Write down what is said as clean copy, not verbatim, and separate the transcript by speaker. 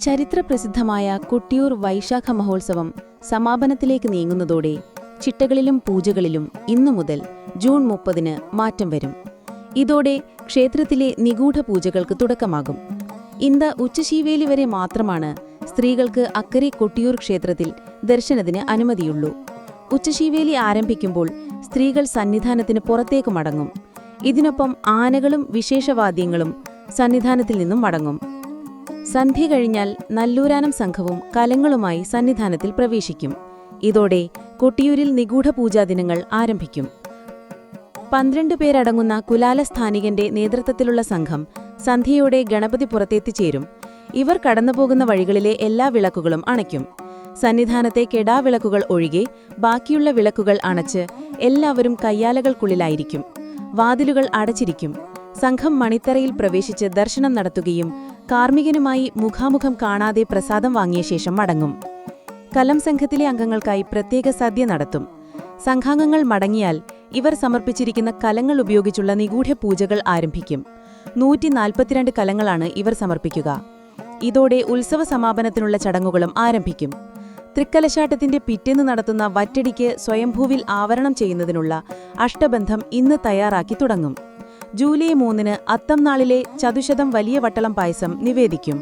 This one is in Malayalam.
Speaker 1: ചരിത്രപ്രസിദ്ധമായ കൊട്ടിയൂർ വൈശാഖ മഹോത്സവം സമാപനത്തിലേക്ക് നീങ്ങുന്നതോടെ ചിട്ടകളിലും പൂജകളിലും ഇന്നുമുതൽ ജൂൺ 30-ന് മാറ്റം വരും. ഇതോടെ ക്ഷേത്രത്തിലെ നിഗൂഢ പൂജകൾക്ക് തുടക്കമാകും. ഇന്ന് ഉച്ചശീവേലി വരെ മാത്രമാണ് സ്ത്രീകൾക്ക് അക്കരെ കൊട്ടിയൂർ ക്ഷേത്രത്തിൽ ദർശനത്തിന് അനുമതിയുള്ളൂ. ഉച്ചശീവേലി ആരംഭിക്കുമ്പോൾ സ്ത്രീകൾ സന്നിധാനത്തിന് പുറത്തേക്ക് മടങ്ങും. ഇതിനൊപ്പം ആനകളും വിശേഷവാദ്യങ്ങളും സന്നിധാനത്തിൽ നിന്നും മടങ്ങും. സന്ധ്യ കഴിഞ്ഞാൽ നല്ലൂരാനം സംഘവും കലങ്ങളുമായി സന്നിധാനത്തിൽ പ്രവേശിക്കും. ഇതോടെ കൊട്ടിയൂരിൽ നിഗൂഢ പൂജാദിനങ്ങൾ ആരംഭിക്കും. 12 പേരടങ്ങുന്ന കുലാലസ്ഥാനികന്റെ നേതൃത്വത്തിലുള്ള സംഘം സന്ധ്യയോടെ ഗണപതി പുറത്തെത്തിച്ചേരും. ഇവർ കടന്നുപോകുന്ന വഴികളിലെ എല്ലാ വിളക്കുകളും അണയ്ക്കും. സന്നിധാനത്തെ കെടാവിളക്കുകൾ ഒഴികെ ബാക്കിയുള്ള വിളക്കുകൾ അണച്ച് എല്ലാവരും കയ്യാലകൾക്കുള്ളിലായിരിക്കും. വാതിലുകൾ അടച്ചിരിക്കും. സംഘം മണിത്തറയിൽ പ്രവേശിച്ച് ദർശനം നടത്തുകയും കാർമ്മികനുമായി മുഖാമുഖം കാണാതെ പ്രസാദം വാങ്ങിയ ശേഷം മടങ്ങും. കലം സംഘത്തിലെ അംഗങ്ങൾക്കായി പ്രത്യേക സദ്യ നടത്തും. സംഘാംഗങ്ങൾ മടങ്ങിയാൽ ഇവർ സമർപ്പിച്ചിരിക്കുന്ന കലങ്ങൾ ഉപയോഗിച്ചുള്ള നിഗൂഢ പൂജകൾ ആരംഭിക്കും. 142 കലങ്ങളാണ് ഇവർ സമർപ്പിക്കുക. ഇതോടെ ഉത്സവ സമാപനത്തിനുള്ള ചടങ്ങുകളും ആരംഭിക്കും. തൃക്കലശാട്ടത്തിന്റെ പിറ്റേന്ന് നടത്തുന്ന വറ്റടിക്ക് സ്വയംഭൂവിൽ ആവരണം ചെയ്യുന്നതിനുള്ള അഷ്ടബന്ധം ഇന്ന് തയ്യാറാക്കി തുടങ്ങും. ജൂലൈ 3-ന് അത്തം നാളിലെ ചതുശതം വലിയ വട്ടളം പായസം നിവേദിക്കും.